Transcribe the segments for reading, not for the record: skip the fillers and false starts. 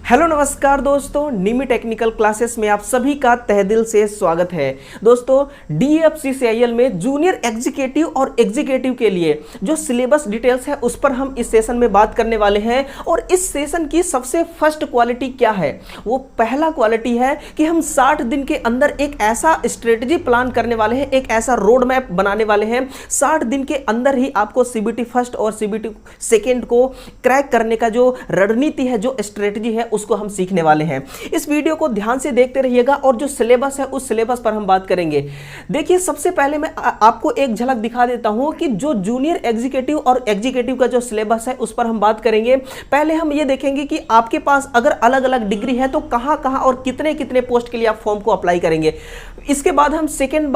Hello नमस्कार दोस्तों, निमी technical classes में आप सभी का तहे दिल से स्वागत है। दोस्तों, DFCCIL में जूनियर एग्जीक्यूटिव और एग्जीक्यूटिव के लिए जो सिलेबस डिटेल्स है उस पर हम इस सेशन में बात करने वाले हैं। और इस सेशन की सबसे फर्स्ट क्वालिटी क्या है? वो पहला क्वालिटी है कि हम 60 दिन के अंदर एक ऐसा स्ट्रेटजी प्लान करने वाले हैं, एक ऐसा रोड मैप बनाने वाले हैं। 60 दिन के अंदर ही आपको CBT फर्स्ट और CBT सेकेंड को क्रैक करने का जो रणनीति है, जो स्ट्रेटजी है, उसको हम सीखने वाले हैं। इस वीडियो को ध्यान से देखते रहिएगा और जो सिलेबस है उस सिलेबस पर हम बात करेंगे। देखिए, सबसे पहले मैं आपको एक झलक दिखा देता हूं कि जो जूनियर एग्जीक्यूटिव और एग्जीक्यूटिव का जो सिलेबस है उस पर हम बात करेंगे। पहले हम ये देखेंगे कि आपके पास अगर अलग अलग डिग्री है तो कहां और कितने कितने पोस्ट के लिए आप फॉर्म को अप्लाई करेंगे। इसके बाद हम सेकेंड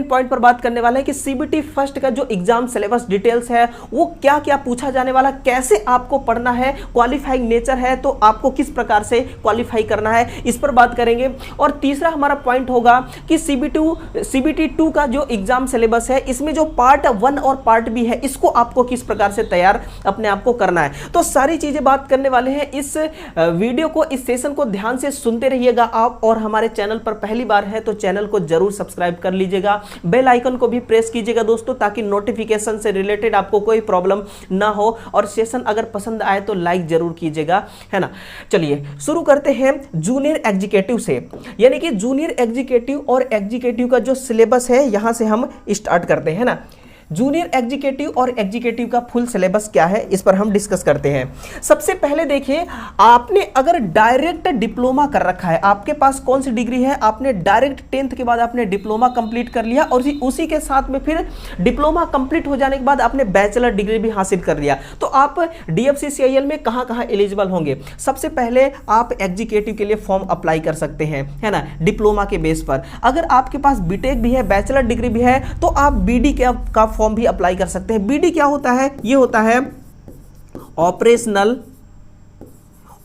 पॉइंट पर बात करने वाले हैं कि CBT फर्स्ट का जो एग्जाम सिलेबस डिटेल्स है वो क्या क्या पूछा जाने वाला, कैसे आपको पढ़ना है, क्वालिफाइंग नेचर है तो आपको किस प्रकार से क्वालिफाई करना है, इस पर बात करेंगे। और तीसरा हमारा पॉइंट होगा कि CBT 2 का जो एग्जाम सिलेबस है, इसमें जो पार्ट 1 और पार्ट B है, इसको आपको किस प्रकार से तैयार अपने आप को करना है। तो सारी चीजें बात करने वाले हैं। इस वीडियो को, इस सेशन को ध्यान से सुनते रहिएगा आप। और हमारे चैनल पर पहली बार है तो चैनल को जरूर सब्सक्राइब कर लीजिएगा, बेल आइकन को भी प्रेस कीजिएगा दोस्तों, ताकि नोटिफिकेशन से रिलेटेड आपको कोई प्रॉब्लम ना हो। और सेशन अगर पसंद आए तो लाइक जरूर कीजिएगा, है ना। चलिए शुरू करते हैं जूनियर एग्जीक्यूटिव से, यानी कि जूनियर एग्जीक्यूटिव और एग्जीक्यूटिव का जो सिलेबस है यहां से हम स्टार्ट करते हैं ना। जूनियर एग्जीक्यूटिव और एग्जीक्यूटिव का फुल सिलेबस क्या है, इस पर हम डिस्कस करते हैं। सबसे पहले देखिए, आपने अगर डायरेक्ट डिप्लोमा कर रखा है, आपके पास कौन सी डिग्री है, आपने डायरेक्ट 10th के बाद आपने डिप्लोमा कंप्लीट कर लिया और उसी के साथ में फिर डिप्लोमा कंप्लीट हो जाने के बाद आपने बैचलर डिग्री भी हासिल कर लिया, तो आप DFCCIL में कहां एलिजिबल होंगे। सबसे पहले आप एग्जीक्यूटिव के लिए फॉर्म अप्लाई कर सकते हैं, है ना, डिप्लोमा के बेस पर। अगर आपके पास बीटेक भी है, बैचलर डिग्री भी है, तो आप BD का फॉर्म भी अप्लाई कर सकते हैं। BD क्या होता है? ये होता है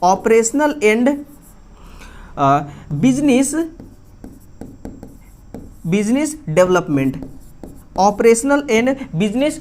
operational and business development, operational and business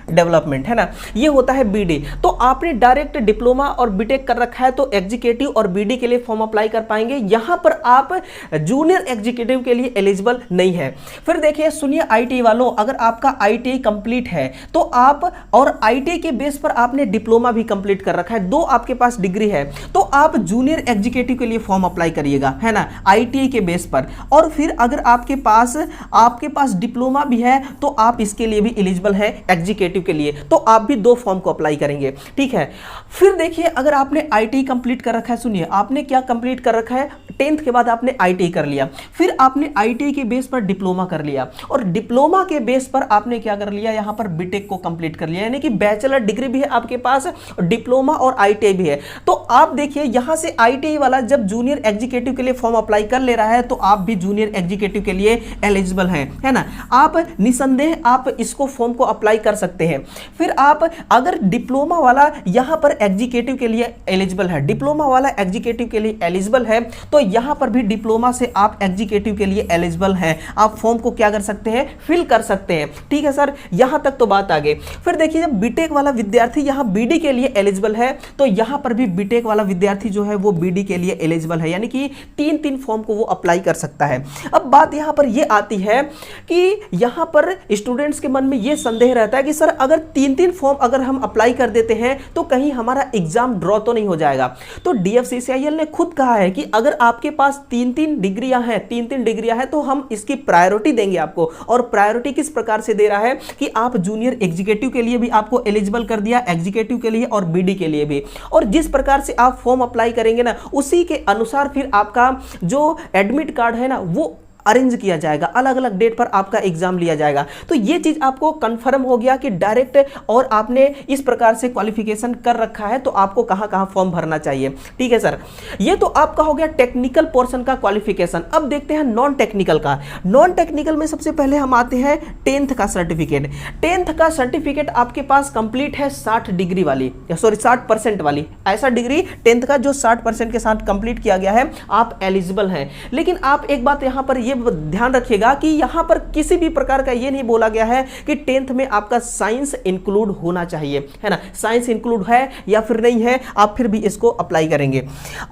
development, है ना, ये होता है BD। तो आपने डायरेक्ट डिप्लोमा और बीटेक कर रखा है तो एग्जीक्यूटिव और BD के लिए फॉर्म अप्लाई कर पाएंगे। यहां पर आप जूनियर एग्जीक्यूटिव के लिए एलिजिबल नहीं है। फिर देखिए, सुनिए ITI वालों, अगर आपका ITI कंप्लीट है तो आप, और ITI के बेस पर आपने डिप्लोमा भी कंप्लीट कर रखा है, 2 आपके पास डिग्री है, तो आप जूनियर एग्जीक्यूटिव के लिए फॉर्म अप्लाई करिएगा, है ना, ITI के बेस पर। और फिर अगर आपके पास डिप्लोमा भी है तो आप इसके लिए भी एलिजिबल है एग्जीक्यूटिव के लिए, तो आप भी 2 फॉर्म को अप्लाई करेंगे, ठीक है। फिर देखिए, अगर आपने ITI कंप्लीट कर रखा है, सुनिए, आपने क्या कंप्लीट कर रखा है, 10th के बाद आपने ITI कर लिया, फिर आपने ITI के बेस पर डिप्लोमा कर लिया, और डिप्लोमा के बेस पर आपने क्या कर लिया, यहां पर बीटेक को कंप्लीट कर लिया, यानी कि बैचलर डिग्री भी है आपके पास, डिप्लोमा और ITI भी है। तो आप देखिए, यहां से ITI वाला जब जूनियर एग्जीक्यूटिव के लिए फॉर्म अप्लाई कर ले रहा है तो आप भी जूनियर एग्जीक्यूटिव के लिए एलिजिबल हैं, है ना। आप निसंदेह आप इसको फॉर्म को अप्लाई कर सकते हैं। फिर आप अगर डिप्लोमा वाला यहां पर एग्जीक्यूटिव के लिए एलिजिबल है, डिप्लोमा वाला एग्जीक्यूटिव के लिए एलिजिबल है, तो यहां पर भी डिप्लोमा से आप एग्जीक्यूटिव के लिए एलिजिबल हैं। आप फॉर्म को क्या कर सकते हैं, फिल कर सकते हैं, ठीक है सर, यहां तक तो बात आ गई। फिर देखिए, जब बीटेक वाला विद्यार्थी यहां BD के लिए एलिजिबल है तो यहां पर भी बीटेक वाला विद्यार्थी जो है वो BD के लिए एलिजिबल है, यानी कि 3 फॉर्म को वो अप्लाई कर सकता है। अब बात यहां पर ये आती है कि यहां पर स्टूडेंट्स के मन में ये संदेह रहता है कि सर, अगर 3 फॉर्म अगर हम अप्लाई कर देते हैं तो कहीं हमारा एग्जाम ड्रॉ तो नहीं हो जाएगा। तो DFCCIL ने खुद कहा है कि अगर आपके पास 3 डिग्रियां हैं तो हम इसकी प्रायोरिटी देंगे आपको। और प्रायोरिटी किस प्रकार से दे रहा है कि आप जूनियर एग्जीक्यूटिव के लिए भी आपको एलिजिबल कर दिया, एग्जीक्यूटिव के लिए और BD के लिए भी। और जिस प्रकार से आप फॉर्म अप्लाई करेंगे ना, उसी के अनुसार फिर आपका जो एडमिट कार्ड है ना वो अरेंज किया जाएगा, अलग अलग डेट पर आपका एग्जाम लिया जाएगा। तो ये चीज आपको कंफर्म हो गया कि डायरेक्ट और आपने इस प्रकार से क्वालिफिकेशन कर रखा है तो आपको कहां फॉर्म भरना चाहिए, ठीक है सर। ये तो आपका हो गया टेक्निकल पोर्शन का क्वालिफिकेशन। अब देखते हैं नॉन टेक्निकल का। नॉन टेक्निकल में सबसे पहले हम आते हैं 10th का सर्टिफिकेट। 10th का सर्टिफिकेट आपके पास कंप्लीट है 60% वाली, ऐसा डिग्री 10th का जो 60% के साथ कंप्लीट किया गया है, आप एलिजिबल हैं। लेकिन आप एक बात यहां पर ये ध्यान रखिएगा कि यहां पर किसी भी प्रकार का ये नहीं बोला गया है कि 10th में आपका साइंस इंक्लूड होना चाहिए, है ना। साइंस इंक्लूड है या फिर नहीं है, आप फिर भी इसको अप्लाई करेंगे।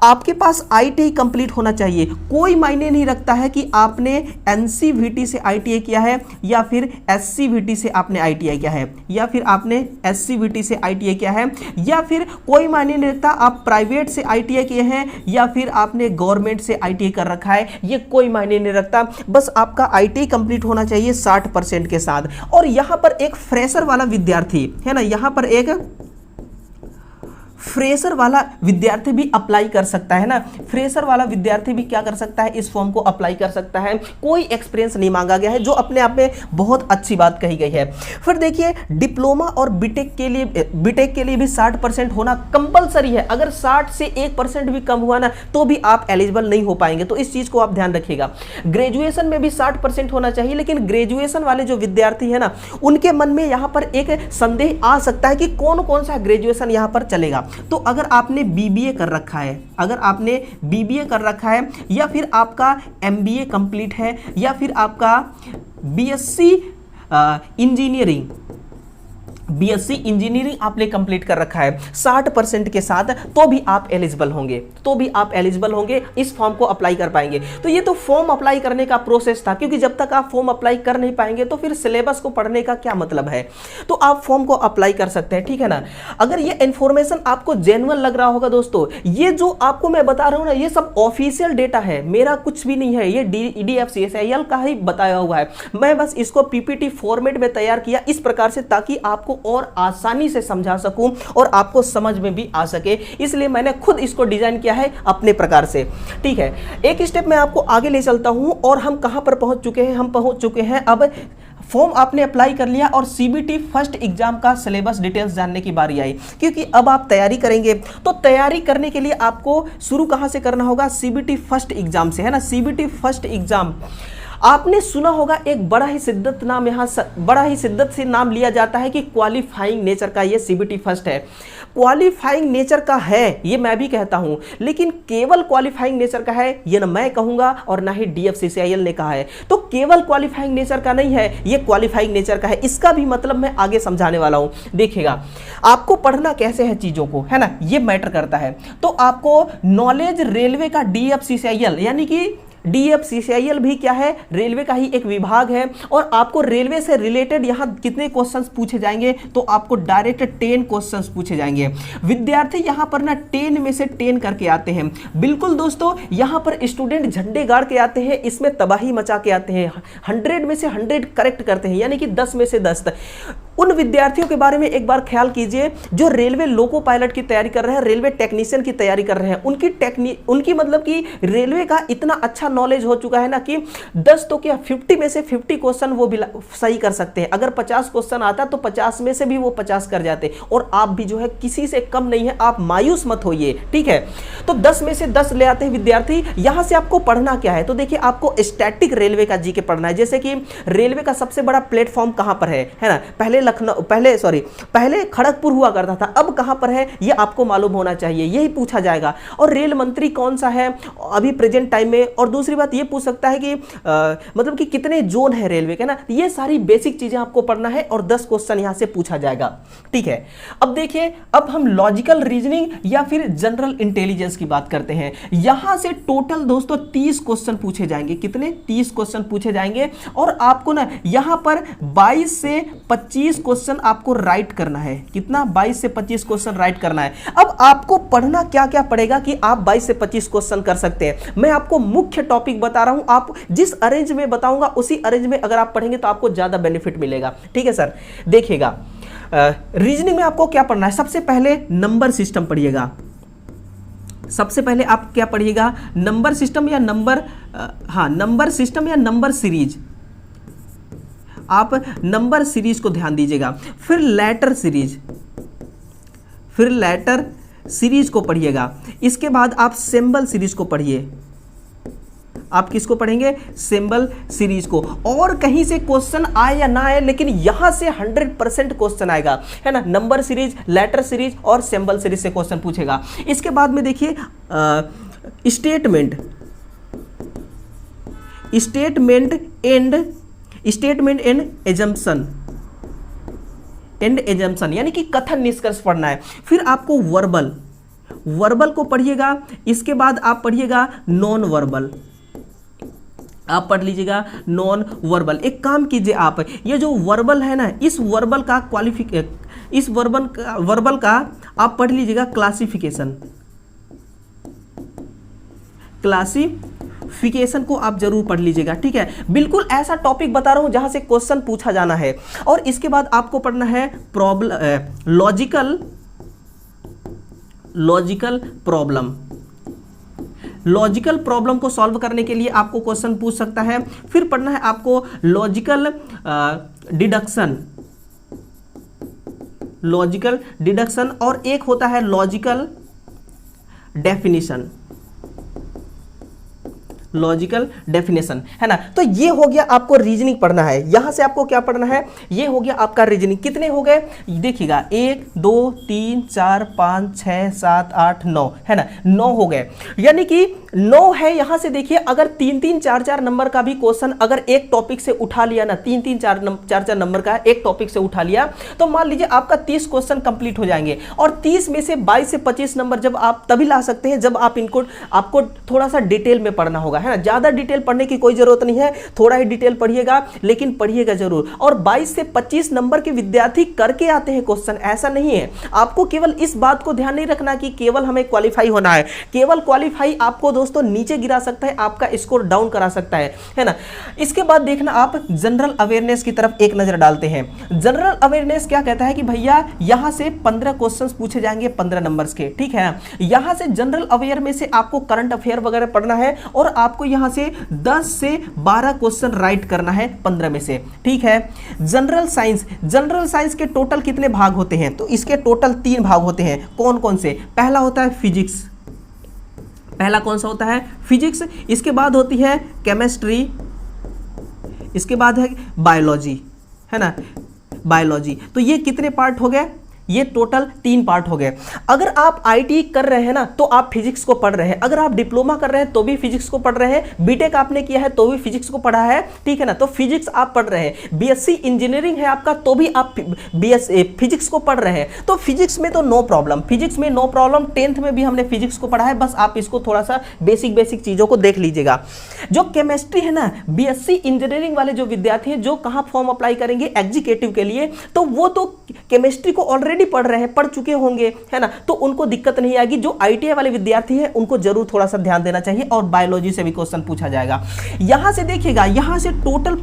आपके पास ITI कंप्लीट होना चाहिए। कोई मायने नहीं रखता है कि आपने NCVT से ITI किया है या फिर SCVT से आपने ITI किया है या फिर आपने SCVT से ITI किया है, या फिर कोई मायने नहीं रखता आप प्राइवेट से ITI किए हैं या फिर आपने गवर्नमेंट से ITI कर रखा है, ये कोई मायने नहीं रखता। बस आपका ITI कंप्लीट होना चाहिए 60% के साथ। और यहां पर एक फ्रेशर वाला विद्यार्थी, है ना, यहां पर एक फ्रेशर वाला विद्यार्थी भी अप्लाई कर सकता है ना। फ्रेशर वाला विद्यार्थी भी क्या कर सकता है, इस फॉर्म को अप्लाई कर सकता है। कोई एक्सपीरियंस नहीं मांगा गया है, जो अपने आप में बहुत अच्छी बात कही गई है। फिर देखिए, डिप्लोमा और बीटेक के लिए भी 60% होना कंपलसरी है। अगर 60 से 1% भी कम हुआ ना तो भी आप एलिजिबल नहीं हो पाएंगे, तो इस चीज को आप ध्यान रखिएगा। ग्रेजुएशन में भी 60% होना चाहिए, लेकिन ग्रेजुएशन वाले जो विद्यार्थी है ना, उनके मन में यहां पर एक संदेह आ सकता है कि कौन कौन सा ग्रेजुएशन यहां पर चलेगा। तो अगर आपने बीबीए कर रखा है, या फिर आपका एमबीए कंप्लीट है, या फिर आपका बीएससी इंजीनियरिंग आपने कंप्लीट कर रखा है 60% के साथ, तो भी आप एलिजिबल होंगे, इस फॉर्म को अप्लाई कर पाएंगे। तो ये तो फॉर्म अप्लाई करने का प्रोसेस था, क्योंकि जब तक आप फॉर्म अप्लाई कर नहीं पाएंगे तो फिर सिलेबस को पढ़ने का क्या मतलब है। तो आप फॉर्म को अप्लाई कर सकते हैं, ठीक है ना। अगर ये इंफॉर्मेशन आपको जेन्युइन लग रहा होगा दोस्तों, ये जो आपको मैं बता रहा हूं ना, ये सब ऑफिशियल डेटा है, मेरा कुछ भी नहीं है, ये DFCSIL का ही बताया हुआ है। मैं बस इसको PPT फॉर्मेट में तैयार किया इस प्रकार से, ताकि आपको और आसानी से समझा सकूं और आपको समझ में भी आ सके, इसलिए मैंने खुद इसको डिजाइन किया है अपने प्रकार से, ठीक है। एक स्टेप मैं आपको आगे ले चलता हूं, और हम कहां पर पहुंच चुके हैं, हम पहुंच चुके हैं अब फॉर्म आपने अप्लाई कर लिया और CBT फर्स्ट एग्जाम का सिलेबस डिटेल्स जानने की बारी आई, क्योंकि अब आप तैयारी करेंगे। तो तैयारी करने के लिए आपको शुरू कहां से करना होगा, CBT फर्स्ट एग्जाम से, है ना। CBT फर्स्ट एग्जाम आपने सुना होगा, एक बड़ा ही शिद्दत से नाम लिया जाता है कि क्वालिफाइंग नेचर का ये CBT फर्स्ट है। क्वालिफाइंग नेचर का है, ये मैं भी कहता हूं, लेकिन केवल क्वालिफाइंग नेचर का है ये ना मैं कहूंगा और ना ही DFCSIL ने कहा है। तो केवल क्वालिफाइंग नेचर का नहीं है, ये क्वालिफाइंग नेचर का है। इसका भी मतलब मैं आगे समझाने वाला हूं। देखिएगा, आपको पढ़ना कैसे है चीजों को, है ना, ये मैटर करता है। तो आपको नॉलेज रेलवे का DFCSIL, यानी कि DFCSIL भी क्या है, रेलवे का ही एक विभाग है, और आपको रेलवे से रिलेटेड यहां कितने क्वेश्चंस पूछे जाएंगे, तो आपको डायरेक्ट 10 क्वेश्चंस पूछे जाएंगे। विद्यार्थी यहां पर ना 10 में से 10 करके आते हैं। बिल्कुल दोस्तों, यहां पर स्टूडेंट झंडे गाड़ के आते हैं, इसमें तबाही मचा के आते हैं, 100 में से 100 करेक्ट करते हैं, यानी कि 10 में से 10। उन विद्यार्थियों के बारे में एक बार ख्याल कीजिए जो रेलवे लोको पायलट की तैयारी कर रहे हैं, रेलवे टेक्नीशियन की तैयारी कर रहे हैं। उनकी मतलब कि रेलवे का इतना अच्छा नॉलेज हो चुका है ना कि 10 तो क्या 50 में से 50 क्वेश्चन वो भी सही कर सकते हैं। अगर 50 क्वेश्चन आता तो 50 में से भी वो 50 कर जाते, और आप भी जो है किसी से कम नहीं है, आप मायूस मत होइए, ठीक है। तो 10 में से 10 ले आते हैं विद्यार्थी। यहां से आपको पढ़ना क्या है, तो देखिए आपको स्टैटिक रेलवे का जीके पढ़ना है। जैसे कि रेलवे का सबसे बड़ा प्लेटफॉर्म कहां पर है ना, पहले खड़गपुर हुआ करता था, अब कहां पर है ये आपको मालूम होना चाहिए, यही पूछा जाएगा। और रेल मंत्री कौन सा है अभी प्रेजेंट टाइम में, और दूसरी बात ये पूछ सकता है कि मतलब कि कितने जोन है रेलवे के ना। ये सारी बेसिक चीजें आपको पढ़ना है और 10 क्वेश्चन यहां से पूछा जाएगा, ठीक है। अब देखिए, अब हम लॉजिकल रीजनिंग या फिर जनरल इंटेलिजेंस की बात करते हैं। यहां से टोटल दोस्तों 30 क्वेश्चन पूछे जाएंगे। कितने? 30 क्वेश्चन पूछे जाएंगे, और आपको ना यहां पर 22 से 25 क्वेश्चन आपको राइट करना है। कितना? 22 से 25 क्वेश्चन राइट करना है। अब आपको पढ़ना क्या क्या पड़ेगा कि आप 22 से 25 क्वेश्चन कर सकते हैं। मैं आपको मुख्य टॉपिक बता रहा हूं, आप जिस अरेंज में बताऊंगा उसी अरेंज में अगर आप पढ़ेंगे तो आपको ज्यादा बेनिफिट मिलेगा, ठीक है सर। देखिएगा, रीजनिंग में आपको क्या पढ़ना है, सबसे पहले नंबर सिस्टम पढ़िएगा। सबसे पहले आप क्या पढ़िएगा, नंबर सिस्टम या नंबर सिस्टम या नंबर सीरीज। आप नंबर सीरीज को ध्यान दीजिएगा। फिर लेटर सीरीज को पढ़िएगा। इसके बाद आप सिंबल सीरीज को पढ़िए। आप किसको पढ़ेंगे? सिंबल सीरीज को। और कहीं से क्वेश्चन आए या ना आए, लेकिन यहां से 100% क्वेश्चन आएगा, है ना। नंबर सीरीज, लेटर सीरीज और सिंबल सीरीज से क्वेश्चन पूछेगा। इसके बाद में देखिए स्टेटमेंट। स्टेटमेंट एंड एजम्पशन यानी कि कथन निष्कर्ष पढ़ना है। फिर आपको वर्बल को पढ़िएगा, इसके बाद आप पढ़िएगा नॉन वर्बल, आप पढ़ लीजिएगा नॉन वर्बल। एक काम कीजिए आप, ये जो वर्बल है ना, इस वर्बल का आप पढ़ लीजिएगा क्लासिफिकेशन को आप जरूर पढ़ लीजिएगा, ठीक है। बिल्कुल ऐसा टॉपिक बता रहा हूं जहां से क्वेश्चन पूछा जाना है। और इसके बाद आपको पढ़ना है लॉजिकल प्रॉब्लम को सॉल्व करने के लिए आपको क्वेश्चन पूछ सकता है। फिर पढ़ना है आपको लॉजिकल डिडक्शन और एक होता है लॉजिकल डेफिनेशन, है ना। तो ये हो गया आपको रीजनिंग पढ़ना है। यहां से आपको क्या पढ़ना है, ये हो गया आपका रीजनिंग। कितने हो गए देखिएगा, 1 2 3 4 5 6 7 8 9, है ना, 9 हो गए। यानी कि 9 है। यहां से देखिए, अगर 3 4 4 नंबर का भी क्वेश्चन अगर एक टॉपिक से उठा लिया ना, 3 4 नंबर का एक टॉपिक से उठा लिया, तो मान लीजिए आपका 30 क्वेश्चन कंप्लीट हो जाएंगे। और 30 में से 22 से 25 नंबर जब आप तभी ला सकते हैं जब आपको थोड़ा सा डिटेल में पढ़ना होगा, है ना। ज्यादा डिटेल पढ़ने की कोई जरूरत नहीं है, थोड़ा ही डिटेल पढ़िएगा, लेकिन पढ़िएगा जरूर। और 22 से 25 नंबर के विद्यार्थी करके आते हैं क्वेश्चन, ऐसा नहीं है। आपको केवल इस बात को ध्यान नहीं रखना कि केवल हमें क्वालिफाई होना है। केवल क्वालिफाई आपको दोस्तों नीचे गिरा सकता है, आपका स्कोर डाउन करा सकता है ना। इसके बाद देखना आप जनरल अवेयरनेस की तरफ एक नजर डालते हैं। जनरल अवेयरनेस क्या कहता है कि भैया यहां से 15 क्वेश्चंस पूछे जाएंगे 15 नंबर्स के, ठीक है। यहां से जनरल अवेयर में से आपको करंट अफेयर वगैरह पढ़ना है और आपको यहां से 10 से 12 क्वेश्चन राइट करना है 15 में से, ठीक है। जनरल साइंस के टोटल कितने भाग होते हैं, तो इसके टोटल 3 भाग होते हैं। कौन कौन से? पहला होता है फिजिक्स, पहला कौन सा होता है? फिजिक्स। इसके बाद होती है केमिस्ट्री, इसके बाद है बायोलॉजी, है ना, बायोलॉजी। तो ये कितने पार्ट हो गए? ये टोटल 3 पार्ट हो गए। अगर आप आईटी कर रहे हैं ना तो आप फिजिक्स को पढ़ रहे हैं, अगर आप डिप्लोमा कर रहे हैं तो भी फिजिक्स को पढ़ रहे हैं, बीटेक आपने किया है तो भी फिजिक्स को पढ़ा है, ठीक है ना, तो फिजिक्स आप पढ़ रहे हैं। बीएससी इंजीनियरिंग है आपका तो भी आप फिजिक्स को पढ़ रहे हैं, तो फिजिक्स में तो नो प्रॉब्लम, फिजिक्स में नो प्रॉब्लम। 10th में भी हमने फिजिक्स को पढ़ा है, बस आप इसको थोड़ा सा बेसिक चीजों को देख लीजिएगा। जो केमिस्ट्री है ना, बीएससी इंजीनियरिंग वाले जो विद्यार्थी हैं जो कहां फॉर्म अप्लाई करेंगे एग्जीक्यूटिव के लिए, तो वो तो केमिस्ट्री को ऑलरेडी पढ़ रहे हैं, पढ़ चुके होंगे, है ना, तो उनको दिक्कत नहीं आएगी। जो आईटीआई वाले विद्यार्थी हैं उनको जरूर थोड़ा सा ध्यान देना चाहिए। और बायोलॉजी से भी क्वेश्चन पूछा जाएगा। यहां से देखिएगा, यहां से टोटल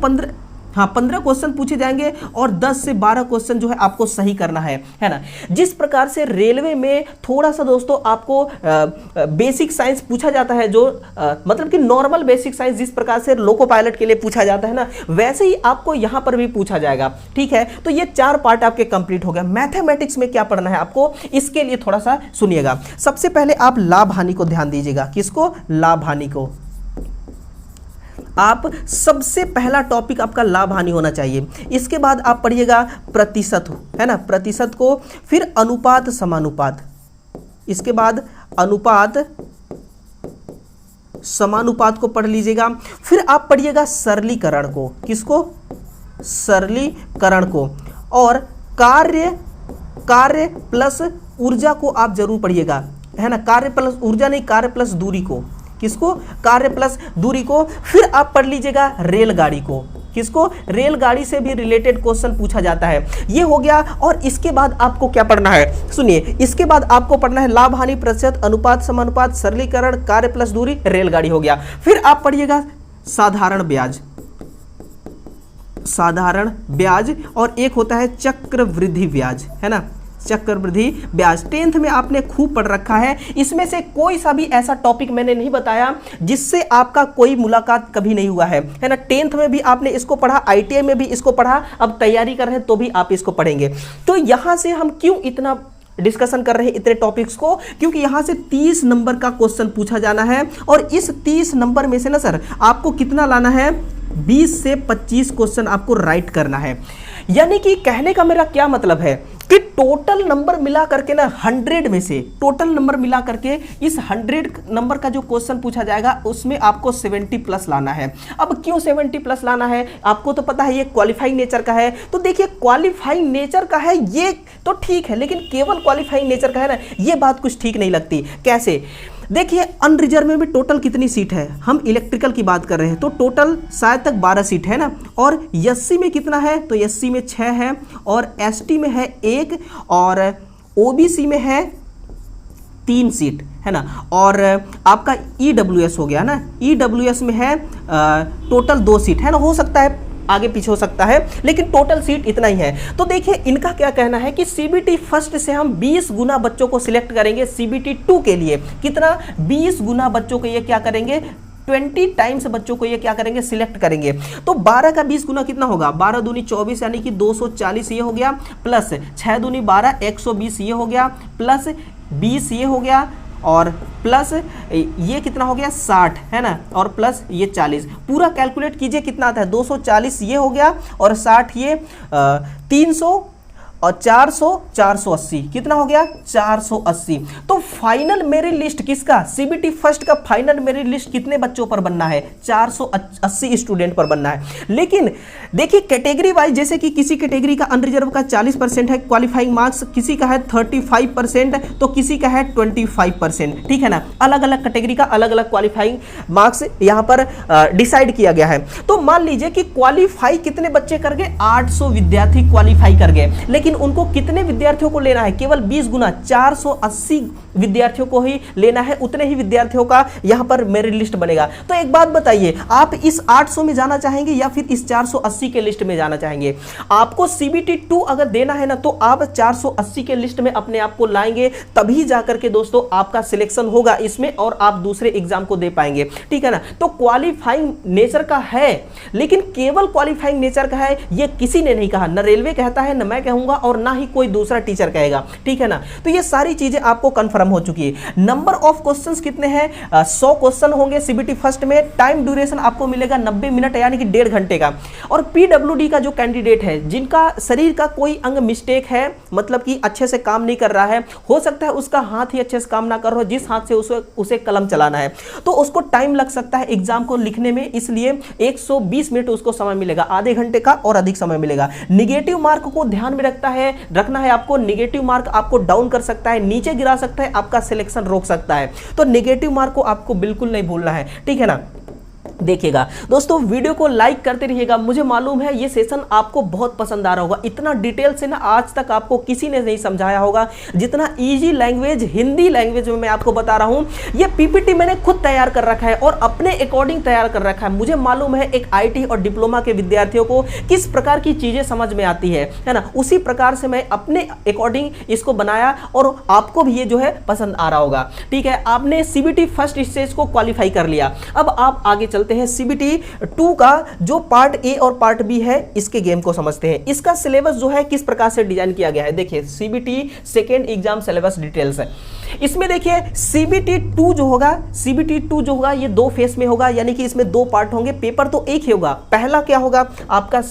15 क्वेश्चन पूछे जाएंगे और 10 से 12 क्वेश्चन जो है आपको सही करना है ना। जिस प्रकार से रेलवे में थोड़ा सा दोस्तों आपको बेसिक साइंस पूछा जाता है, जो मतलब कि नॉर्मल बेसिक साइंस जिस प्रकार से लोको पायलट के लिए पूछा जाता है ना, वैसे ही आपको यहां पर भी पूछा जाएगा, ठीक है। तो ये 4 पार्ट आपके कंप्लीट हो गए। मैथमेटिक्स में क्या पढ़ना है आपको, इसके लिए थोड़ा सा सुनिएगा। सबसे पहले आप लाभ हानि को ध्यान दीजिएगा। किसको? लाभ हानि को। आप सबसे पहला टॉपिक आपका लाभ हानि होना चाहिए। इसके बाद आप पढ़िएगा प्रतिशत, है ना, प्रतिशत को। फिर अनुपात समानुपात, इसके बाद अनुपात समानुपात को पढ़ लीजिएगा। फिर आप पढ़िएगा सरलीकरण को। किसको? सरलीकरण को। और कार्य प्लस ऊर्जा को आप जरूर पढ़िएगा, है ना। कार्य प्लस ऊर्जा नहीं, कार्य प्लस दूरी को। किसको? कार्य प्लस दूरी को। फिर आप पढ़ लीजिएगा रेलगाड़ी को। किसको? रेलगाड़ी से भी रिलेटेड क्वेश्चन पूछा जाता है। ये हो गया। और इसके बाद आपको क्या पढ़ना है, सुनिए, इसके बाद आपको पढ़ना है लाभ हानि, प्रतिशत, अनुपात समानुपात, सरलीकरण, कार्य प्लस दूरी, रेलगाड़ी हो गया। फिर आप पढ़िएगा साधारण ब्याज, साधारण ब्याज। और एक होता है चक्रवृद्धि ब्याज, है ना, चक्रवृद्धि ब्याज। 10th में आपने खूब पढ़ रखा है। इसमें से कोई सा भी ऐसा टॉपिक मैंने नहीं बताया जिससे आपका कोई मुलाकात कभी नहीं हुआ है ना। 10th में भी आपने इसको पढ़ा, आईटीआई में भी इसको पढ़ा, अब तैयारी कर रहे हैं तो भी आप इसको पढ़ेंगे। तो यहां से हम क्यों इतना डिस्कशन कर रहे हैं इतने टॉपिक्स को, क्योंकि यहां से 30 नंबर का क्वेश्चन पूछा जाना है। और इस 30 नंबर में से ना सर आपको कितना लाना है, 20 से 25 क्वेश्चन आपको राइट करना है। यानी कि कहने का मेरा क्या मतलब है कि टोटल नंबर मिला करके ना 100 में से टोटल नंबर मिला करके इस 100 नंबर का जो क्वेश्चन पूछा जाएगा उसमें आपको 70 प्लस लाना है। अब क्यों 70 प्लस लाना है, आपको तो पता है ये क्वालिफाइंग नेचर का है। तो देखिए क्वालिफाइंग नेचर का है ये तो ठीक है, लेकिन केवल क्वालिफाइंग नेचर का है ना, ये बात कुछ ठीक नहीं लगती। कैसे, देखिए अनरिजर्व में भी टोटल कितनी सीट है, हम इलेक्ट्रिकल की बात कर रहे हैं तो टोटल शायद तक 12 सीट है ना, और एससी में कितना है, तो एससी में 6 है, और एसटी में है 1, और ओबीसी में है 3 सीट है ना, और आपका ईडब्ल्यूएस हो गया ना, ईडब्ल्यूएस में है टोटल 2 सीट है ना, हो सकता है आगे पीछे हो सकता है, लेकिन टोटल सीट इतना ही है। तो देखिए इनका क्या कहना है कि सीबीटी फर्स्ट से हम 20 गुना बच्चों को सिलेक्ट करेंगे, सीबीटी 2 के लिए कितना 20 गुना बच्चों को ये क्या करेंगे, 20 टाइम्स बच्चों को ये क्या करेंगे, सिलेक्ट करेंगे। तो 12 का 20 गुना कितना होगा, 12 दूनी 24 यानी कि 240 ये हो गया, प्लस 6 दूनी 12 120 ये हो गया, प्लस 20 ये हो गया, और प्लस ये कितना हो गया 60 है ना, और प्लस ये 40, पूरा कैलकुलेट कीजिए कितना आता है, 240 ये हो गया, और 60 ये 300 और 400 480 कितना हो गया 480। तो फाइनल मेरिट लिस्ट किसका, सीबीटी फर्स्ट का फाइनल मेरिट लिस्ट कितने बच्चों पर बनना है, 480 स्टूडेंट पर बनना है। लेकिन देखिए कैटेगरी वाइज, जैसे कि किसी कैटेगरी का अनरिजर्व का 40% है क्वालिफाइंग मार्क्स, किसी का है 35%, तो किसी का है 25%, ठीक है ना, अलग अलग कैटेगरी का अलग अलग क्वालिफाइंग मार्क्स यहाँ पर डिसाइड किया गया है। तो मान लीजिए कि क्वालिफाई कितने बच्चे कर गए, 800 विद्यार्थी क्वालिफाई कर गए, लेकिन उनको कितने विद्यार्थियों को लेना है, केवल 20 गुना 480 विद्यार्थियों को ही लेना है, उतने ही विद्यार्थियों का यहां पर मेरिट लिस्ट बनेगा। तो एक बात बताइए, आप इस 800 में जाना चाहेंगे या फिर इस 480 के लिस्ट में जाना चाहेंगे। आपको सीबीटी 2 अगर देना है ना, तो आप 480 के लिस्ट में अपने आप को लाएंगे, तभी जाकर के दोस्तों आपका सिलेक्शन होगा इसमें और आप दूसरे एग्जाम को दे पाएंगे, ठीक है ना। तो क्वालिफाइंग नेचर का है, लेकिन केवल क्वालिफाइंग नेचर का है ये किसी ने नहीं कहा, न रेलवे कहता है, न मैं कहूंगा, और ना ही कोई दूसरा टीचर कहेगा, ठीक है ना। तो ये सारी चीजें आपको कंफर्म हो चुकी है। नंबर ऑफ क्वेश्चंस कितने हैं, 100 क्वेश्चन होंगे सीबीटी फर्स्ट में। टाइम ड्यूरेशन आपको मिलेगा 90 मिनट यानी कि 1.5 घंटे का। और पीडब्ल्यूडी का जो कैंडिडेट है, जिनका शरीर का कोई अंग मिस्टेक है, मतलब कि अच्छे से काम नहीं कर रहा है, हो सकता है उसका हाथ ही अच्छे से काम ना कर रहा हो, जिस हाथ से उसे कलम चलाना है, तो उसको टाइम लग सकता है एग्जाम को लिखने में, इसलिए 120 मिनट उसको समय मिलेगा, आधे घंटे का और अधिक समय मिलेगा। निगेटिव मार्क को ध्यान में रखना है आपको, निगेटिव मार्क आपको डाउन कर सकता है, नीचे गिरा सकता है, आपका सिलेक्शन रोक सकता है। तो निगेटिव मार्क को आपको बिल्कुल नहीं भूलना है, ठीक है ना। देखिएगा दोस्तों, वीडियो को लाइक करते रहिएगा। मुझे मालूम है ये सेशन आपको बहुत पसंद आ रहा होगा, इतना डिटेल से ना आज तक आपको किसी ने नहीं समझाया होगा जितना इजी लैंग्वेज, हिंदी लैंग्वेज में मैं आपको बता रहा हूं। ये पीपीटी मैंने खुद तैयार कर रखा है और अपने अकॉर्डिंग तैयार कर रखा है। मुझे मालूम है एक आईटी और डिप्लोमा के विद्यार्थियों को किस प्रकार की चीजें समझ में आती है ना, उसी प्रकार से मैं अपने अकॉर्डिंग इसको बनाया और आपको भी ये जो है पसंद आ रहा होगा, ठीक है। आपने सीबीटी फर्स्ट स्टेज को क्वालिफाई कर लिया, अब आप आगे चलते हैं सीबीटी 2 का जो पार्ट ए और पार्ट बी है, इसके गेम को समझते हैं। इसका सिलेबस जो है किस प्रकार से डिजाइन किया गया है, देखिए CBT second exam syllabus details है। इसमें देखिए सीबीटी 2 जो होगा ये 2 फेस में होगा, यानी कि इसमें 2 पार्ट होंगे। पेपर तो एक ही होगा, पहला क्या होगा आपका,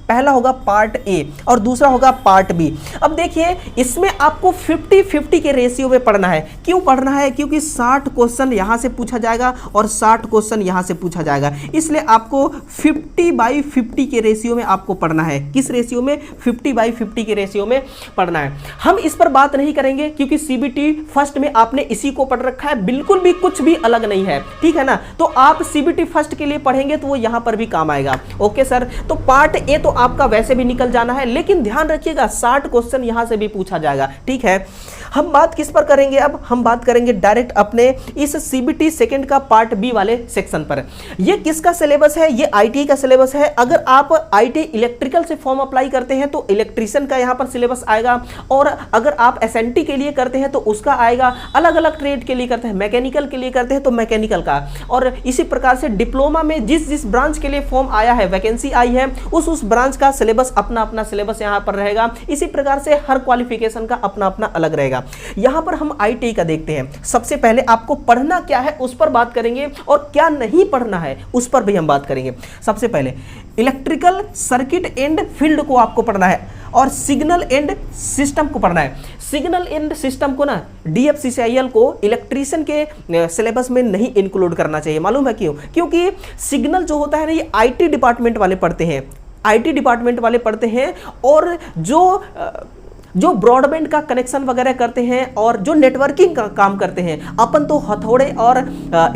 पहला होगा पार्ट ए और दूसरा होगा पार्ट बी। अब देखिए इसमें आपको 50-50 के रेशियो में पढ़ना है। क्यों पढ़ना है, क्योंकि 60 क्वेश्चन यहां से पूछा जाएगा और 60 क्वेश्चन यहां से पूछा जाएगा, इसलिए आपको 50/50 के रेशियो में आपको पढ़ना है। किस रेशियो में, 50/50 के रेशियो में पढ़ना है। हम इस पर बात नहीं करेंगे क्योंकि सीबीटी फर्स्ट में आपने इसी को पढ़ रखा है, बिल्कुल भी कुछ भी अलग नहीं है, ठीक है ना। तो आप सीबीटी फर्स्ट के लिए पढ़ेंगे तो वो यहां पर भी काम आएगा। ओके सर, तो पार्ट ए तो आपका वैसे भी निकल जाना है, लेकिन ध्यान रखिएगा 60 क्वेश्चन यहां से भी पूछा जाएगा, ठीक है। हम बात किस पर करेंगे, अब हम बात करेंगे डायरेक्ट अपने इस सीबीटी सेकंड का पार्ट बी वाले सेक्शन पर। ये किसका सिलेबस है, ये आईटी का सिलेबस है। अगर आप आईटी इलेक्ट्रिकल से फॉर्म अप्लाई करते हैं तो इलेक्ट्रिशियन का यहां पर सिलेबस आएगा, और अगर आप एसएनटी के लिए करते हैं तो उसका आएगा। अलग अलग ट्रेड के लिए करते हैं, मैकेनिकल के लिए करते हैं तो मैकेनिकल का, और इसी प्रकार से डिप्लोमा में जिस ब्रांच के लिए फॉर्म आया है, वैकेंसी आई है, उस ब्रांच का सिलेबस अपना अपना सिलेबस यहां पर रहेगा। इसी प्रकार से हर क्वालिफिकेशन का अपना अपना अलग रहेगा। यहां पर हम ITI का देखते हैं। सबसे पहले आपको पढ़ना क्या है उस पर बात करेंगे और क्या नहीं पढ़ना है उस पर भी हम बात करेंगे। सबसे पहले इलेक्ट्रिकल सर्किट एंड फील्ड को आपको पढ़ना है और सिग्नल एंड सिस्टम को पढ़ना है। सिग्नल एंड सिस्टम को ना DFCCIL को इलेक्ट्रीशियन के सिलेबस में नहीं इंक्लूड करना चाहिए। मालूम है क्यों? क्योंकि सिग्नल जो होता है ना ये IT डिपार्टमेंट वाले पढ़ते हैं, IT डिपार्टमेंट वाले पढ़ते हैं, और जो ब्रॉडबैंड का कनेक्शन वगैरह करते हैं और जो नेटवर्किंग का काम करते हैं, अपन तो हथौड़े और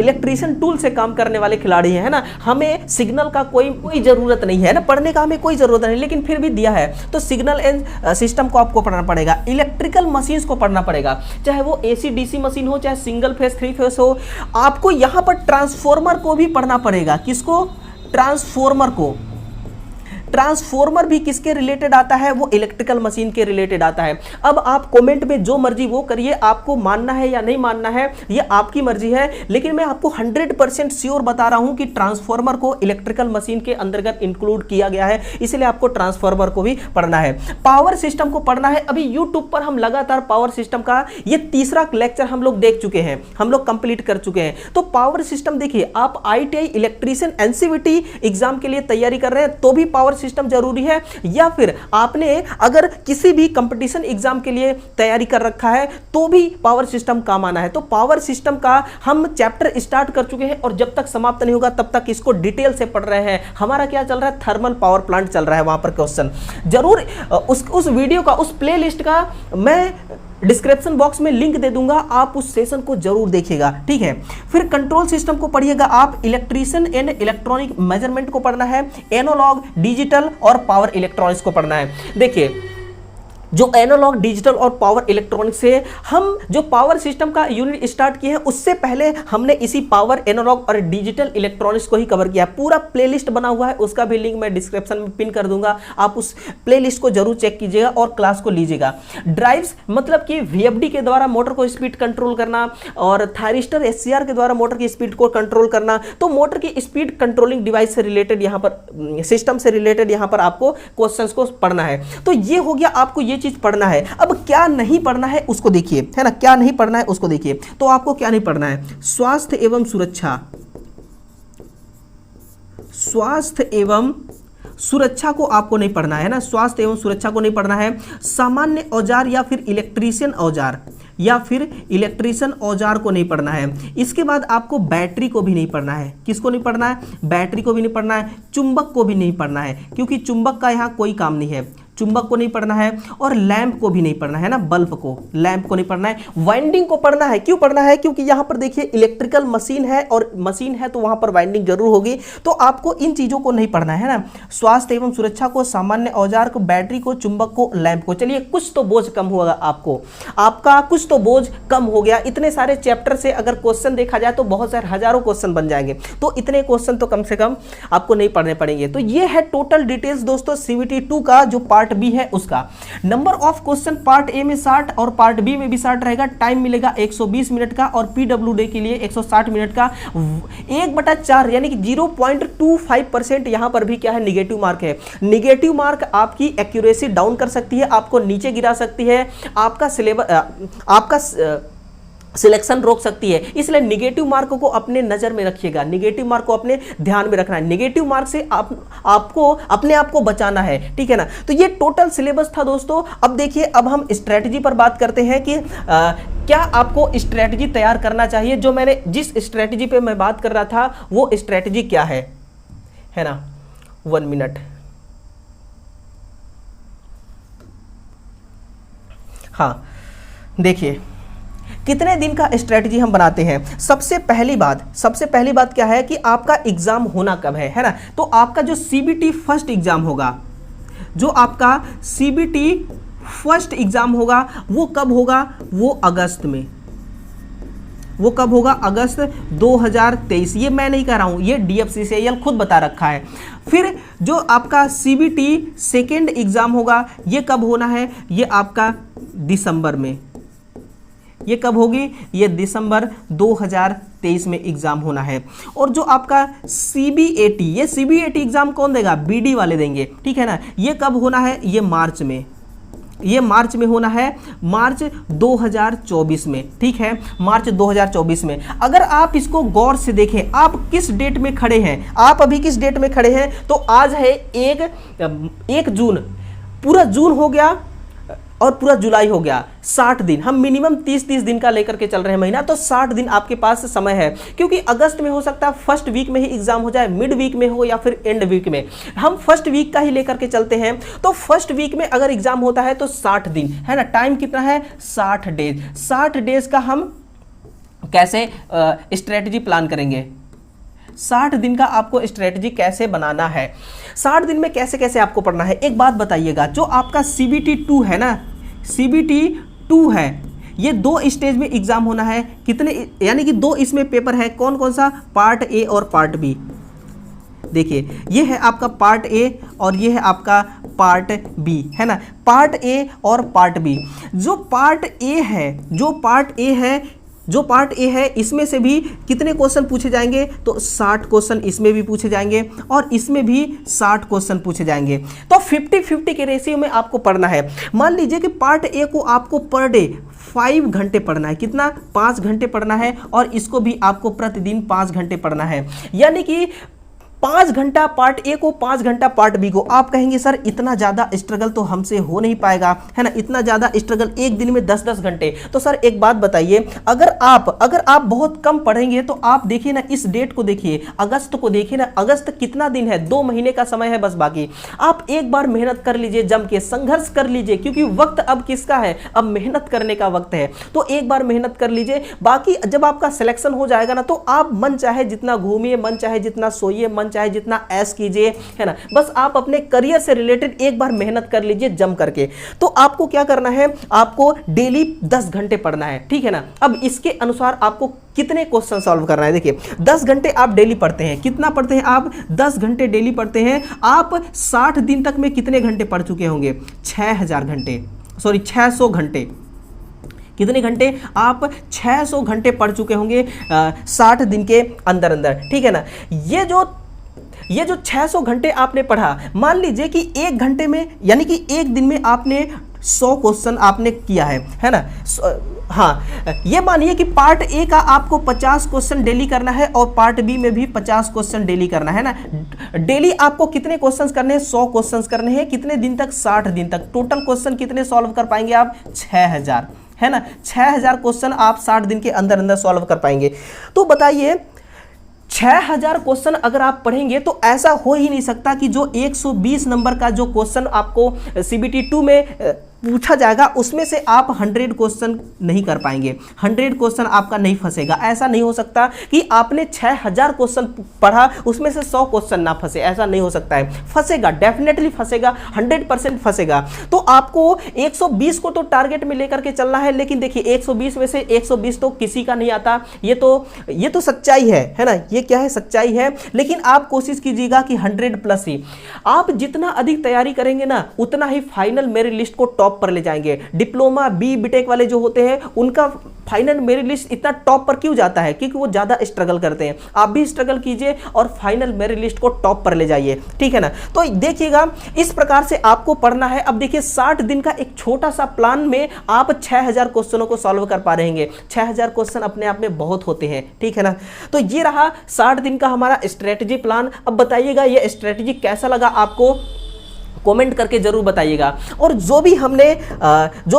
इलेक्ट्रीशियन टूल से काम करने वाले खिलाड़ी हैं, है ना। हमें सिग्नल का कोई ज़रूरत नहीं है ना, पढ़ने का हमें कोई ज़रूरत नहीं, लेकिन फिर भी दिया है तो सिग्नल एंड सिस्टम को आपको पढ़ना पड़ेगा। इलेक्ट्रिकल मशीन्स को पढ़ना पड़ेगा, चाहे वो AC DC मशीन हो, चाहे सिंगल फेस 3 फेस हो। आपको यहाँ पर ट्रांसफॉर्मर को भी पढ़ना पड़ेगा। किसको? ट्रांसफॉर्मर को। ट्रांसफॉर्मर भी किसके रिलेटेड आता है? वो इलेक्ट्रिकल मशीन के रिलेटेड आता है। अब आप कमेंट में जो मर्जी वो करिए, आपको मानना है या नहीं मानना है ये आपकी मर्जी है, लेकिन मैं आपको 100% श्योर बता रहा हूं कि ट्रांसफॉर्मर को इलेक्ट्रिकल मशीन के अंतर्गत इंक्लूड किया गया है, इसलिए आपको ट्रांसफॉर्मर को भी पढ़ना है। पावर सिस्टम को पढ़ना है। अभी यूट्यूब पर हम लगातार पावर सिस्टम का ये तीसरा लेक्चर हम लोग देख चुके हैं, हम लोग कंप्लीट कर चुके हैं। तो पावर सिस्टम देखिए, आप ITI इलेक्ट्रीशियन NCVT एग्जाम के लिए तैयारी कर रहे हैं तो भी पावर सिस्टम जरूरी है, या फिर आपने अगर किसी भी कंपटीशन एग्जाम के लिए तैयारी कर रखा है तो भी पावर सिस्टम काम आना है। तो पावर सिस्टम का हम चैप्टर स्टार्ट कर चुके हैं और जब तक समाप्त नहीं होगा तब तक इसको डिटेल से पढ़ रहे हैं। हमारा क्या चल रहा है? थर्मल पावर प्लांट चल रहा है, वहां पर क्वेश्चन जरूर उस वीडियो का, उस प्लेलिस्ट का मैं डिस्क्रिप्शन बॉक्स में लिंक दे दूंगा, आप उस सेशन को जरूर देखिएगा, ठीक है। फिर कंट्रोल सिस्टम को पढ़िएगा आप। इलेक्ट्रीशियन एंड इलेक्ट्रॉनिक मेजरमेंट को पढ़ना है। एनालॉग, डिजिटल और पावर इलेक्ट्रॉनिक्स को पढ़ना है। देखिए, जो एनालॉग, डिजिटल और पावर इलेक्ट्रॉनिक्स से हम जो पावर सिस्टम का यूनिट स्टार्ट किए हैं उससे पहले हमने इसी पावर, एनालॉग और डिजिटल इलेक्ट्रॉनिक्स को ही कवर किया है। पूरा प्लेलिस्ट बना हुआ है, उसका भी लिंक मैं डिस्क्रिप्शन में पिन कर दूंगा, आप उस प्लेलिस्ट को जरूर चेक कीजिएगा और क्लास को लीजिएगा। ड्राइव्स मतलब कि VFD के द्वारा मोटर को स्पीड कंट्रोल करना और थायरिस्टर SCR के द्वारा मोटर की स्पीड को कंट्रोल करना। तो मोटर की स्पीड कंट्रोलिंग डिवाइस से रिलेटेड यहाँ पर, सिस्टम से रिलेटेड यहाँ पर आपको क्वेश्चंस को पढ़ना है। तो ये हो गया, आपको ये चीज पढ़ना है। अब क्या नहीं पढ़ना है उसको देखिए, है ना, क्या नहीं पढ़ना है उसको देखिए। तो आपको क्या नहीं पढ़ना है? स्वास्थ्य एवं सुरक्षा, स्वास्थ्य एवं सुरक्षा को आपको नहीं पढ़ना है ना, स्वास्थ्य एवं सुरक्षा को नहीं पढ़ना है। सामान्य औजार या फिर इलेक्ट्रीशियन औजार को नहीं पढ़ना है। इसके बाद आपको बैटरी को भी नहीं पढ़ना है। किसको नहीं पढ़ना है? बैटरी को भी नहीं पढ़ना है। चुंबक को भी नहीं पढ़ना है, क्योंकि चुंबक का यहाँ कोई काम नहीं है। चुंबक को नहीं पढ़ना है और लैंप को भी नहीं पढ़ना है ना, बल्ब को, लैंप को नहीं पढ़ना है। वाइंडिंग को पढ़ना है। क्यों पढ़ना है? क्योंकि यहां पर देखिए इलेक्ट्रिकल मशीन है और मशीन है तो वहां पर वाइंडिंग जरूर होगी, तो आपको इन चीजों को नहीं पढ़ना है ना। स्वास्थ्य एवं सुरक्षा को, सामान्य औजार को, बैटरी को, चुंबक को, लैंप को। चलिए, कुछ तो बोझ कम होगा आपको, आपका कुछ तो बोझ कम हो गया। इतने सारे चैप्टर से अगर क्वेश्चन देखा जाए तो बहुत सारे हजारों क्वेश्चन बन जाएंगे, तो इतने क्वेश्चन तो कम से कम आपको नहीं पढ़ने पड़ेंगे। तो ये है टोटल डिटेल्स दोस्तों CVT 2 का, जो पार्ट बी है उसका। Number of question part A में 60 और पार्ट बी में भी 60 रहेगा। टाइम मिलेगा 120 मिनट का और PWD के लिए 160 मिनट का। 1/4 यानी कि 0.25% यहां पर भी क्या है? निगेटिव मार्क है। निगेटिव मार्क आपकी एक्यूरेसी डाउन कर सकती है, आपको नीचे गिरा सकती है, आपका सिलेबस, आपका सिलेक्शन रोक सकती है। इसलिए निगेटिव मार्क को अपने नजर में रखिएगा, निगेटिव मार्क को अपने ध्यान में रखना है। निगेटिव मार्क से आपको अपने आप को बचाना है, ठीक है ना। तो ये टोटल सिलेबस था दोस्तों। अब देखिए, अब हम स्ट्रेटजी पर बात करते हैं कि क्या आपको स्ट्रेटजी तैयार करना चाहिए। जो मैंने जिस स्ट्रेटजी पे मैं बात कर रहा था वो स्ट्रेटजी क्या है ना। 1 मिनट। हाँ, देखिए कितने दिन का स्ट्रेटजी हम बनाते हैं। सबसे पहली बात क्या है कि आपका एग्जाम होना कब है ना। तो आपका जो CBT फर्स्ट एग्जाम होगा, जो आपका CBT फर्स्ट एग्जाम होगा वो कब होगा? वो अगस्त में। वो कब होगा? अगस्त 2023। ये मैं नहीं कह रहा हूं, ये DFCCIL खुद बता रखा है। फिर जो आपका CBT सेकेंड एग्जाम होगा ये कब होना है? ये आपका दिसंबर में। ये कब होगी? ये दिसंबर 2023 में एग्जाम होना है। और जो आपका CBAT, ये CBAT एग्जाम कौन देगा? BD वाले देंगे, ठीक है ना। ये कब होना है? ये मार्च में। ये मार्च में होना है, मार्च 2024 में, ठीक है, मार्च 2024 में। अगर आप इसको गौर से देखें, आप किस डेट में खड़े हैं, आप अभी किस डेट में खड़े हैं, तो आज है 1 जून, पूरा जून हो गया और पूरा जुलाई हो गया, 60 दिन। हम मिनिमम 30 दिन का लेकर के चल रहे हैं महीना, तो 60 दिन आपके पास समय है, क्योंकि अगस्त में हो सकता है फर्स्ट वीक में ही एग्जाम हो जाए, मिड वीक में हो या फिर एंड वीक में। हम फर्स्ट वीक का ही लेकर के चलते हैं, तो फर्स्ट वीक में अगर एग्जाम होता है तो 60 दिन है ना, टाइम कितना है, 60 डेज। 60 डेज का हम कैसे स्ट्रेटजी प्लान करेंगे, 60 दिन का आपको स्ट्रेटजी कैसे बनाना है, 60 दिन में कैसे कैसे आपको पढ़ना है। एक बात बताइएगा, जो आपका CBT 2 है ना, CBT 2 है, ये 2 स्टेज में एग्जाम होना है, कितने, यानी कि 2 इसमें पेपर है, कौन कौन सा, पार्ट ए और पार्ट बी। देखिए ये है आपका पार्ट ए और ये है आपका पार्ट बी, है ना, पार्ट ए और पार्ट बी। जो पार्ट ए है इसमें से भी कितने क्वेश्चन पूछे जाएंगे, तो 60 क्वेश्चन इसमें भी पूछे जाएंगे और इसमें भी 60 क्वेश्चन पूछे जाएंगे। तो 50-50 के रेशियो में आपको पढ़ना है। मान लीजिए कि पार्ट ए को आपको पर डे 5 घंटे पढ़ना है, कितना, 5 घंटे पढ़ना है, और इसको भी आपको प्रतिदिन 5 घंटे पढ़ना है, यानी कि 5 घंटा पार्ट ए को, 5 घंटा पार्ट बी को। आप कहेंगे सर इतना ज़्यादा स्ट्रगल तो हमसे हो नहीं पाएगा, है ना, इतना ज़्यादा स्ट्रगल एक दिन में 10-10 घंटे। तो सर एक बात बताइए, अगर आप बहुत कम पढ़ेंगे तो आप देखिए ना, इस डेट को देखिए, अगस्त को देखिए ना, अगस्त कितना दिन है, 2 महीने का समय है बस बाकी। आप एक बार मेहनत कर लीजिए, जम के संघर्ष कर लीजिए, क्योंकि वक्त अब किसका है, अब मेहनत करने का वक्त है। तो एक बार मेहनत कर लीजिए, बाकी जब आपका सिलेक्शन हो जाएगा ना, तो आप मन चाहे जितना घूमिए, मन चाहे जितना सोइए, मन चाहे जितना ऐश कीजिए, है ना, बस आप अपने करियर से रिलेटेड एक बार मेहनत कर लीजिए जम करके। तो आपको क्या करना है, आपको डेली 10 घंटे पढ़ना है, ठीक है ना। अब इसके अनुसार आपको कितने क्वेश्चन सॉल्व करना है, देखिए 10 घंटे आप डेली पढ़ते हैं, कितना पढ़ते हैं आप, 10 घंटे डेली पढ़ते हैं। आप 60 दिन तक में कितने घंटे पढ़ चुके होंगे, 600 घंटे। कितने घंटे, आप 600 घंटे पढ़ चुके होंगे 60 दिन के अंदर अंदर, ठीक है ना। ये जो 600 घंटे आपने पढ़ा, मान लीजिए कि 1 घंटे में, यानी कि 1 दिन में आपने 100 क्वेश्चन आपने किया है ना। हाँ, ये मानिए कि पार्ट ए का आपको 50 क्वेश्चन डेली करना है और पार्ट बी में भी 50 क्वेश्चन डेली करना है ना। डेली आपको कितने क्वेश्चंस करने हैं, 100 क्वेश्चंस करने हैं, कितने दिन तक, 60 दिन तक। टोटल क्वेश्चन कितने सॉल्व कर पाएंगे आप, 6000, है ना, 6000 क्वेश्चन आप 60 दिन के अंदर अंदर सॉल्व कर पाएंगे। तो बताइए 6000 क्वेश्चन अगर आप पढ़ेंगे तो ऐसा हो ही नहीं सकता कि जो 120 नंबर का जो क्वेश्चन आपको CBT 2 में पूछा जाएगा उसमें से आप 100 क्वेश्चन नहीं कर पाएंगे, 100 क्वेश्चन आपका नहीं फंसेगा। ऐसा नहीं हो सकता कि आपने 6000 क्वेश्चन पढ़ा उसमें से 100 क्वेश्चन ना फंसे, ऐसा नहीं हो सकता है। फंसेगा, डेफिनेटली फंसेगा, 100% फंसेगा। तो आपको 120 को तो टारगेट में लेकर के चलना है, लेकिन देखिए 120 में से 120 तो किसी का नहीं आता, ये तो सच्चाई है ना, ये क्या है, सच्चाई है। लेकिन आप कोशिश कीजिएगा कि 100+ ही। आप जितना अधिक तैयारी करेंगे ना, उतना ही फाइनल मेरिट लिस्ट को टॉप पर ले जाएंगे। डिप्लोमा बी बीटेक वाले जो होते हैं उनका फाइनल मेरिट लिस्ट इतना टॉप पर क्यों जाता है, क्योंकि वो ज्यादा स्ट्रगल करते हैं। आप भी स्ट्रगल कीजिए और फाइनल मेरिट लिस्ट को टॉप पर ले जाइए, ठीक है ना। तो देखिएगा इस प्रकार से आपको पढ़ना है। अब देखिए 60 दिन का एक छोटा सा प्लान में आप 6000 क्वेश्चनों को सॉल्व कर पा रहे हैं। 6000 क्वेश्चन अपने आप में बहुत होते हैं, ठीक है ना। तो ये रहा 60 दिन का हमारा स्ट्रेटजी प्लान। अब बताइएगा ये स्ट्रेटजी कैसा लगा आपको, कमेंट करके जरूर बताइएगा। और जो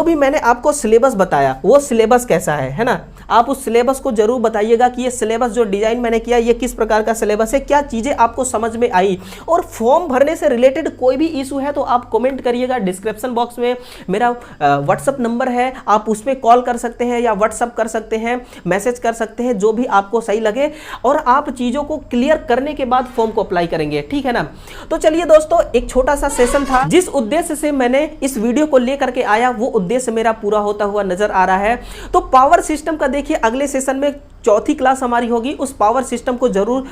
भी मैंने आपको सिलेबस बताया वो सिलेबस कैसा है ना, आप उस सिलेबस को जरूर बताइएगा कि ये सिलेबस जो डिजाइन मैंने किया ये किस प्रकार का सिलेबस है, क्या चीजें आपको समझ में आई। और फॉर्म भरने से रिलेटेड कोई भी इशू है तो आप कमेंट करिएगा। डिस्क्रिप्शन बॉक्स में मेरा व्हाट्सअप नंबर है, आप उस पर कॉल कर सकते हैं या व्हाट्सअप कर सकते हैं, मैसेज कर सकते हैं, जो भी आपको सही लगे। और आप चीजों को क्लियर करने के बाद फॉर्म को अप्लाई करेंगे, ठीक है ना। तो चलिए दोस्तों, एक छोटा सा सेशन था, जिस उद्देश्य से मैंने इस वीडियो को लेकर के आया वो उद्देश्य मेरा पूरा होता हुआ नजर आ रहा है। तो पावर सिस्टम का देखिए अगले सेशन में चौथी क्लास हमारी होगी, उस पावर सिस्टम को जरूर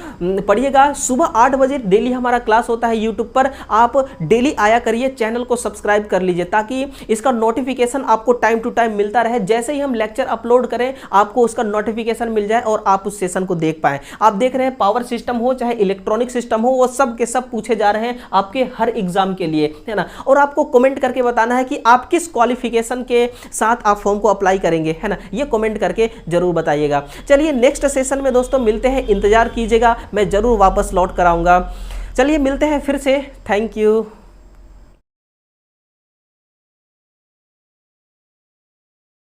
पढ़िएगा। सुबह 8 बजे डेली हमारा क्लास होता है यूट्यूब पर, आप डेली आया करिए, चैनल को सब्सक्राइब कर लीजिए ताकि इसका नोटिफिकेशन आपको टाइम टू टाइम मिलता रहे। जैसे ही हम लेक्चर अपलोड करें आपको उसका नोटिफिकेशन मिल जाए और आप उस सेशन को देख पाएं। आप देख रहे हैं पावर सिस्टम हो चाहे इलेक्ट्रॉनिक सिस्टम हो, वो सब के सब पूछे जा रहे हैं आपके हर एग्जाम के लिए, है ना। और आपको कमेंट करके बताना है कि आप किस क्वालिफिकेशन के साथ आप फॉर्म को अप्लाई करेंगे, है ना, ये कमेंट करके जरूर बताइएगा। चलिए नेक्स्ट सेशन में दोस्तों मिलते हैं, इंतजार कीजिएगा, मैं जरूर वापस लौट कर आऊंगा। चलिए मिलते हैं फिर से, थैंक यू।